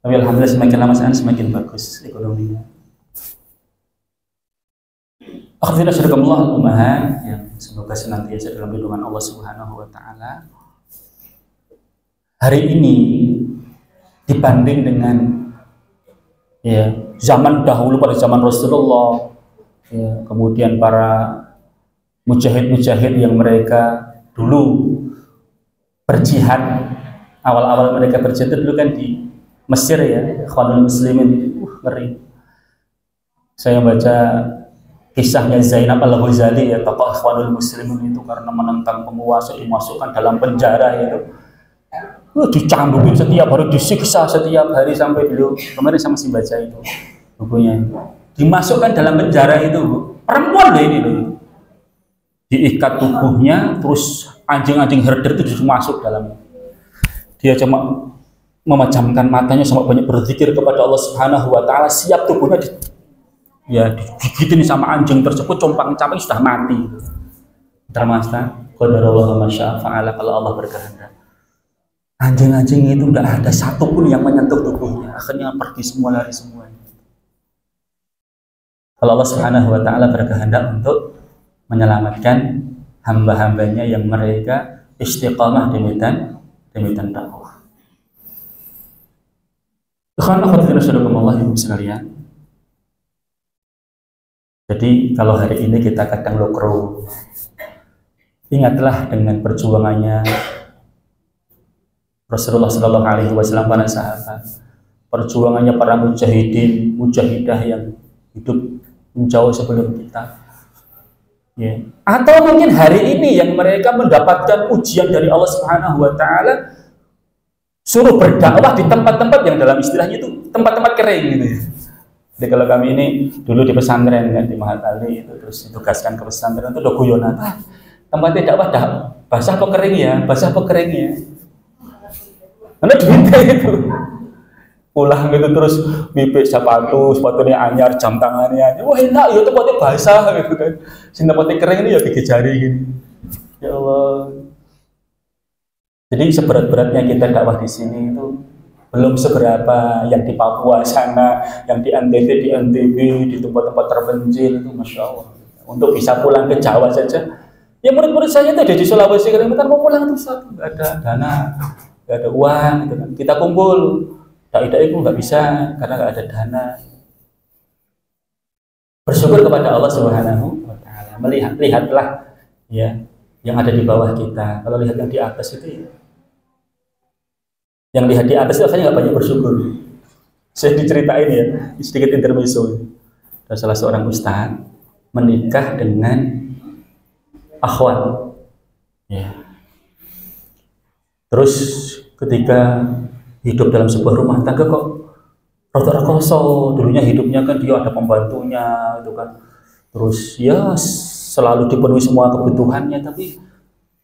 Tapi alhamdulillah semakin lama semakin bagus ekonominya. Akhirnya syarikallah ummahat yang semoga senantiasa dalam lindungan Allah Subhanahu wa taala. Hari ini dibanding dengan ya zaman dahulu pada zaman Rasulullah, ya, kemudian para mujahid-mujahid yang mereka dulu berjihad, awal-awal mereka berjihad dulu kan di Mesir ya, Ikhwanul Muslimin, ngeri. Saya baca kisahnya Zainab Al-Ghazali ya, tokoh Ikhwanul Muslimin itu karena menentang penguasa dimasukkan dalam penjara itu. Dicambukin setiap hari, disiksa setiap hari sampai beliau kemarin sama si baca itu bukunya. Dimasukkan dalam penjara itu, perempuan loh ini loh. Diikat tubuhnya, terus anjing-anjing herder itu justru masuk dalamnya. Dia cuma memejamkan matanya sama banyak berzikir kepada Allah Subhanahu wa taala, siap tubuhnya digigitin sama anjing tersebut, compang-camping sudah mati. Termasuk qadarullah ma syaa fa'ala, kalau Allah berkehendak. Anjing-anjing itu tidak ada satupun yang menyentuh tubuhnya, akhirnya pergi semua, lari semua. Kalau Allah Subhanahu wa taala berkehendak untuk menyelamatkan hamba-hambanya yang mereka istiqamah di medan dakwah. Sekalian. Jadi kalau hari ini kita kadang lokro, ingatlah dengan perjuangannya Rasulullah Shallallahu Alaihi Wasallam, para sahabat, perjuangannya para mujahidin, mujahidah yang hidup jauh sebelum kita. Ya. Atau mungkin hari ini yang mereka mendapatkan ujian dari Allah Subhanahu wa taala, suruh berdakwah di tempat-tempat yang dalam istilahnya itu tempat-tempat kering gitu ya. Jadi kalau kami ini dulu di pesantren kan di Mahat Ali itu, terus ditugaskan ke pesantren itu udah guyonan, tempatnya dakwah basah apa kering ya, basah apa kering ya. Karena duitnya itu pulang gitu terus bibit sepatunya anyar, jam tangannya anyar. Wah enak ya, tempatnya basah gitu kan. Sing tempatnya kering ini ya gigi jari gini. Ya Allah. Jadi seberat-beratnya kita dakwah di sini itu belum seberapa yang di Papua sana, yang di NTB, di tempat-tempat terpencil itu, masya Allah. Untuk bisa pulang ke Jawa saja, ya murid-murid saya itu ada di Sulawesi Kalimantan mau pulang itu nggak ada dana, nggak ada uang, gitu kan. Kita kumpul. Dai-dai itu nggak bisa karena nggak ada dana. Bersyukur kepada Allah Subhanahu wa taala. Lihatlah ya yang ada di bawah kita. Kalau lihat yang di atas itu ya Yang lihat di atas itu akhirnya nggak banyak bersyukur. Saya diceritain ya, sedikit intermezzo. Ada salah seorang ustadz menikah dengan akhwat. Ya. Terus ketika hidup dalam sebuah rumah tangga kok rada rekoso. Dulunya hidupnya kan dia ada pembantunya itu kan. Terus ya selalu dipenuhi semua kebutuhannya, tapi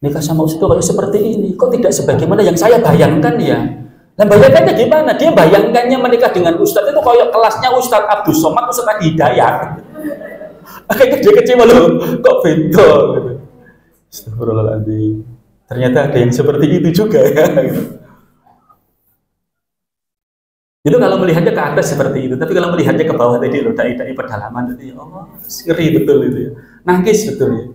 nikah sama ustadz kayak seperti ini kok tidak sebagaimana yang saya bayangkan ya. Dan bayangkannya gimana? Dia bayangkannya menikah dengan ustadz itu kayak kelasnya Ustadz Abdul Somad, Ustadz Hidayat. Akhirnya dia kecewa loh, kok beda gitu. Astagfirullahaladzim. Ternyata ada yang seperti itu juga ya. Itu kalau melihatnya ke atas seperti itu, tapi kalau melihatnya ke bawah tadi loh, dai-dai pedalaman tadi, oh ngeri betul itu ya. Nangis betul ya.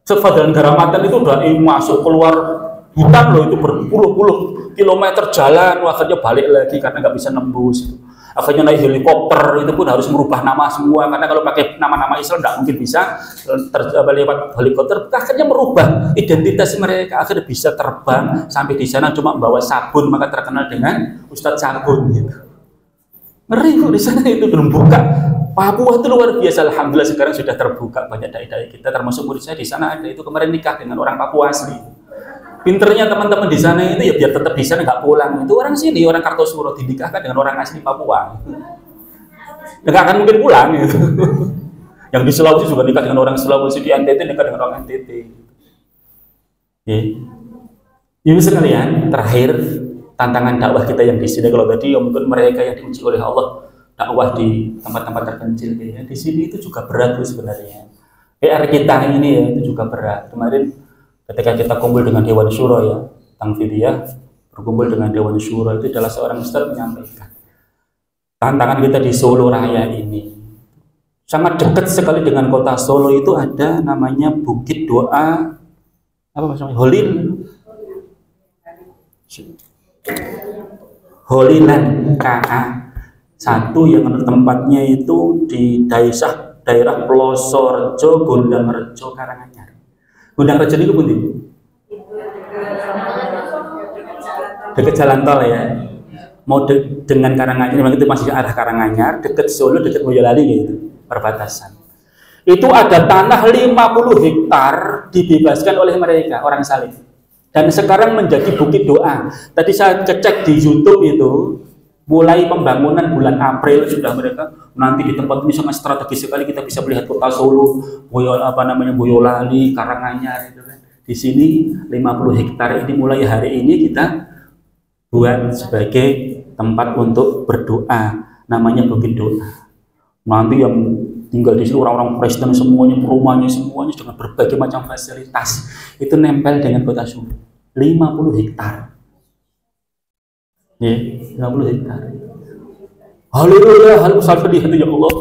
Sefadalan Garamatan itu udah masuk keluar hutan loh, itu berpuluh-puluh kilometer jalan, akhirnya balik lagi karena nggak bisa nembus itu. Akhirnya naik helikopter, itu pun harus merubah nama semua karena kalau pakai nama-nama Islam nggak mungkin bisa lewat helikopter. Akhirnya merubah identitas mereka, akhirnya bisa terbang sampai di sana cuma membawa sabun, maka terkenal dengan Ustadz Sabun gitu. Ngeri di sana itu belum buka. Papua itu luar biasa, alhamdulillah sekarang sudah terbuka, banyak dai-dai kita termasuk murid saya di sana ada itu kemarin nikah dengan orang Papua asli. Pinternya teman-teman di sana itu ya biar tetap di sana nggak pulang. Itu orang sini, orang Kartosuro dinikahkan dengan orang asli Papua. Nggak akan mungkin pulang gitu. Yang di Sulawesi juga nikah dengan orang Sulawesi, di NTT nikah dengan orang NTT. Oke. Ibu sekalian, terakhir tantangan dakwah kita yang di sini, kalau tadi ya mungkin mereka yang diuji oleh Allah dakwah di tempat-tempat terpencil ya. Di sini itu juga berat tuh sebenarnya. PR kita ini ya itu juga berat. Kemarin ketika kita kumpul dengan Dewan Syuro ya, Tangfidiyah berkumpul dengan Dewan Syuro, itu adalah seorang ustaz menyampaikan tantangan kita di Solo Raya ini sangat dekat sekali dengan kota Solo. Itu ada namanya Bukit Doa apa maksudnya Holilan KA satu yang tempatnya itu di daerah Plosorejo, Gondangrejo, Karanganyar. Gondangrejo itu pun dekat jalan tol ya. Mau dengan Karanganyar, memang itu masih arah Karanganyar, dekat Solo, dekat Boyolali gitu, perbatasan. Itu ada tanah 50 hektar dibebaskan oleh mereka, orang Saleh. Dan sekarang menjadi Bukit Doa. Tadi saya cek di YouTube itu, mulai pembangunan bulan April sudah mereka nanti di tempat ini sangat strategis sekali, kita bisa melihat kota Solo, Boyolali, Karanganyar itu kan. Di sini 50 hektar ini mulai hari ini kita buat sebagai tempat untuk berdoa, namanya Bukit Doa. Nanti yang tinggal di sini orang-orang Kristen semuanya, rumahnya semuanya dengan berbagai macam fasilitas itu nempel dengan kota Solo. 50 hektar. Ya, 50 hektar. Haleluya, haleluya itu ya Allah,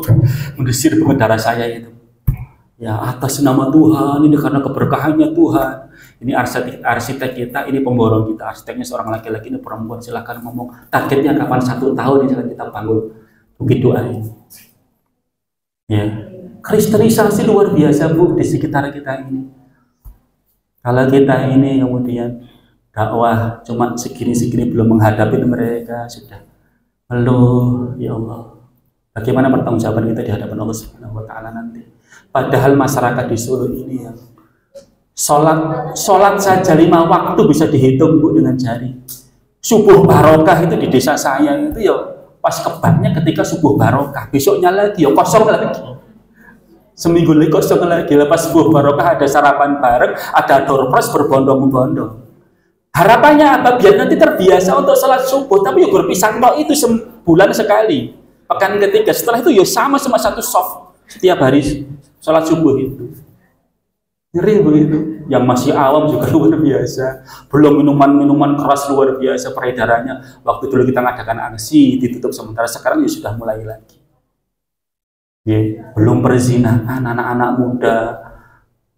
mendesir pengendara saya itu. Ya atas nama Tuhan, ini karena keberkahannya Tuhan. Ini arsitek kita, ini pemborong kita. Arsiteknya seorang laki-laki, ini perempuan. Silahkan ngomong targetnya kapan, 1 tahun ini akan kita bangun Bukit Doa ini. Ya, kristenisasi luar biasa Bu di sekitar kita ini. Kalau kita ini kemudian dakwah cuma segini-segini belum menghadapi mereka, sudah meluh, ya Allah. Bagaimana pertanggungjawaban kita di hadapan Allah Subhanahu wa taala nanti? Padahal masyarakat di Solo ini ya, sholat saja 5 waktu bisa dihitung Bu dengan jari. Subuh barokah itu di desa saya itu ya pas kebatnya ketika subuh barokah, besoknya lagi ya kosong lagi. Seminggu lagi kosong lagi. Lepas subuh barokah ada sarapan bareng, ada door prize berbondong-bondong. Harapannya apa? Biar nanti terbiasa untuk sholat subuh, tapi ya berpisah itu sebulan sekali. Pekan ketiga setelah itu ya sama satu soft setiap hari sholat subuh itu. Ngeri begitu. Yang masih awam juga luar biasa. Belum minuman keras luar biasa peredarannya. Waktu dulu kita ngadakan aksi ditutup sementara, sekarang ya sudah mulai lagi. Ya, belum perzinahan anak-anak muda.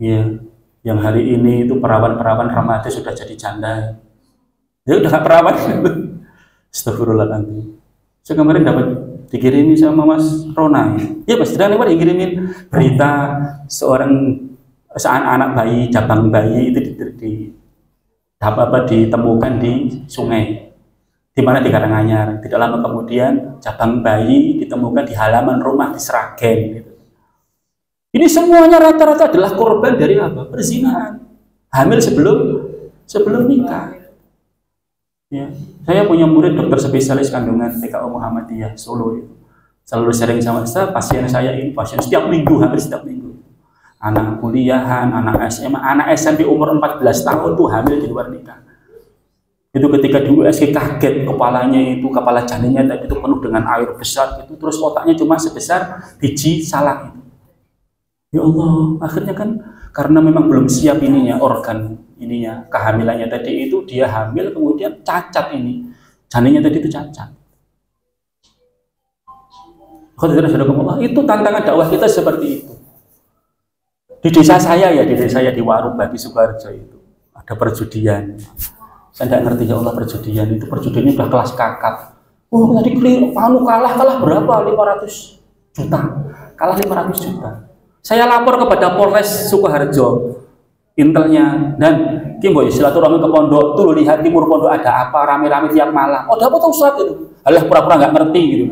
Ya, yang hari ini itu perawan-perawan remaja sudah jadi janda. Ya udah gak perawan. Astagfirullahaladzim. Saya kemarin dapat dikirimi sama Mas Rona. Ya Mas, sedang lewat dikirimin berita seorang anak bayi, jabang bayi itu ditemukan di sungai. di mana di Karanganyar. Tidak lama kemudian cabang bayi ditemukan di halaman rumah di Sragen. Gitu. Ini semuanya rata-rata adalah korban dari apa? Perzinahan. Hamil sebelum nikah. Ya. Saya punya murid dokter spesialis kandungan TKU Muhammadiyah Solo itu. Selalu sering sama saya, pasien saya ini pasien setiap minggu, hampir setiap minggu. Anak kuliahan, anak SMA, anak SMP umur 14 tahun tuh hamil di luar nikah. Itu ketika di USG kaget, kepala janinnya tadi itu penuh dengan air besar gitu, terus otaknya cuma sebesar biji salak itu. Ya Allah, akhirnya kan karena memang belum siap ininya, organ ininya, kehamilannya tadi itu, dia hamil kemudian cacat ini, janinnya tadi itu cacat. Itu tantangan dakwah kita seperti itu. Di desa saya ya, di Warung Bagi Sukoharjo itu ada perjudian. Saya tidak ngerti ya Allah, perjudian itu perjudiannya udah kelas kakap. Oh tadi kalah berapa? 500 juta. Kalah 500 juta. Saya lapor kepada Polres Sukoharjo, intelnya, dan Kimbo silaturahmi ke pondok, tuh lihat timur pondok ada apa, rame-rame tiap malam. Oh dapat Ustaz itu. Alah pura-pura nggak ngerti gitu.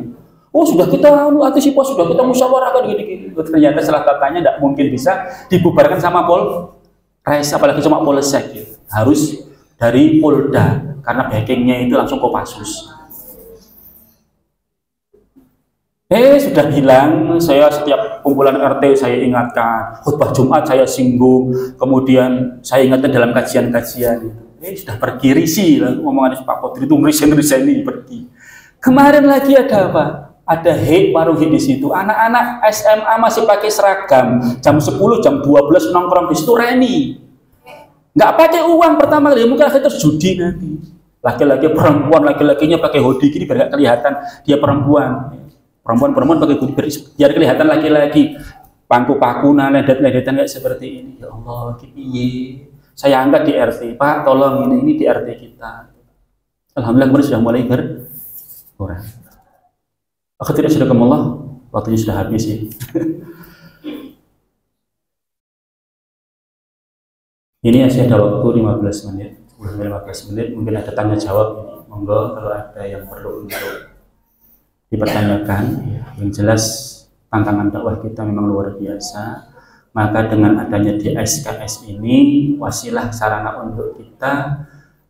Oh sudah kita antisipasi, sudah kita musyawarahkan gini-gini. Ternyata setelah katanya tidak mungkin bisa dibubarkan sama Polres, apalagi cuma Polsek gitu. Harus dari Polda, karena backingnya itu langsung Kopassus. Sudah bilang, saya setiap kumpulan RT saya ingatkan, khutbah Jumat saya singgung, kemudian saya ingatkan dalam kajian-kajian. Sudah pergi risi, ngomongan Pak Podri itu risen ini pergi. Kemarin lagi ada apa? Ada warung di situ. Anak-anak SMA masih pakai seragam. Jam 10, jam 12 nongkrong di situ remi. Nggak pakai uang pertama kali, mungkin akhirnya terus judi nanti. Laki-laki perempuan, laki-lakinya pakai hoodie gini biar nggak kelihatan dia perempuan. Perempuan pakai hoodie biar kelihatan laki-laki. Pangku-pakunan, ledet-ledetan kayak seperti ini. Ya Allah, piye. Saya angkat di RT, Pak, tolong ini di RT kita. Alhamdulillah kemudian sudah mulai berkurang. Akhirnya sudah kemulah, waktunya sudah habis sih. Ini masih ada waktu 15 menit, 15 menit, mungkin ada tanya jawab ini. Monggo kalau ada yang perlu untuk dipertanyakan. Yang jelas tantangan dakwah kita memang luar biasa. Maka dengan adanya DSKS ini wasilah sarana untuk kita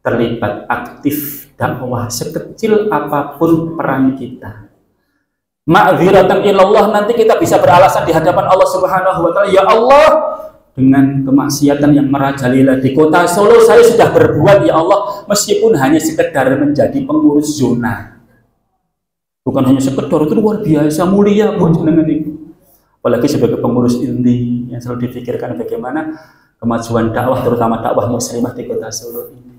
terlibat aktif dakwah sekecil apapun peran kita. Ma'dziratan ilallah, nanti kita bisa beralasan di hadapan Allah Subhanahu wa taala, ya Allah, dengan kemaksiatan yang merajalela di kota Solo saya sudah berbuat ya Allah, meskipun hanya sekedar menjadi pengurus zona. Bukan hanya sekedar, itu luar biasa mulia buat jenengan itu. Apalagi sebagai pengurus inti yang selalu difikirkan bagaimana kemajuan dakwah, terutama dakwah muslimah di kota Solo ini.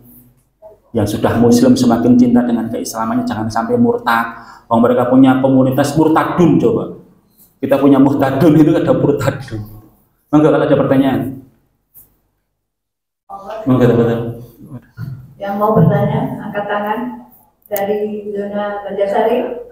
Yang sudah muslim semakin cinta dengan keislamannya, jangan sampai murtad. Oh, mereka punya komunitas murtadun, coba. Kita punya muhtadun, itu ada murtadun. Monggo kalau ada pertanyaan. Monggo betul. Yang mau bertanya, angkat tangan dari zona Banjarsari.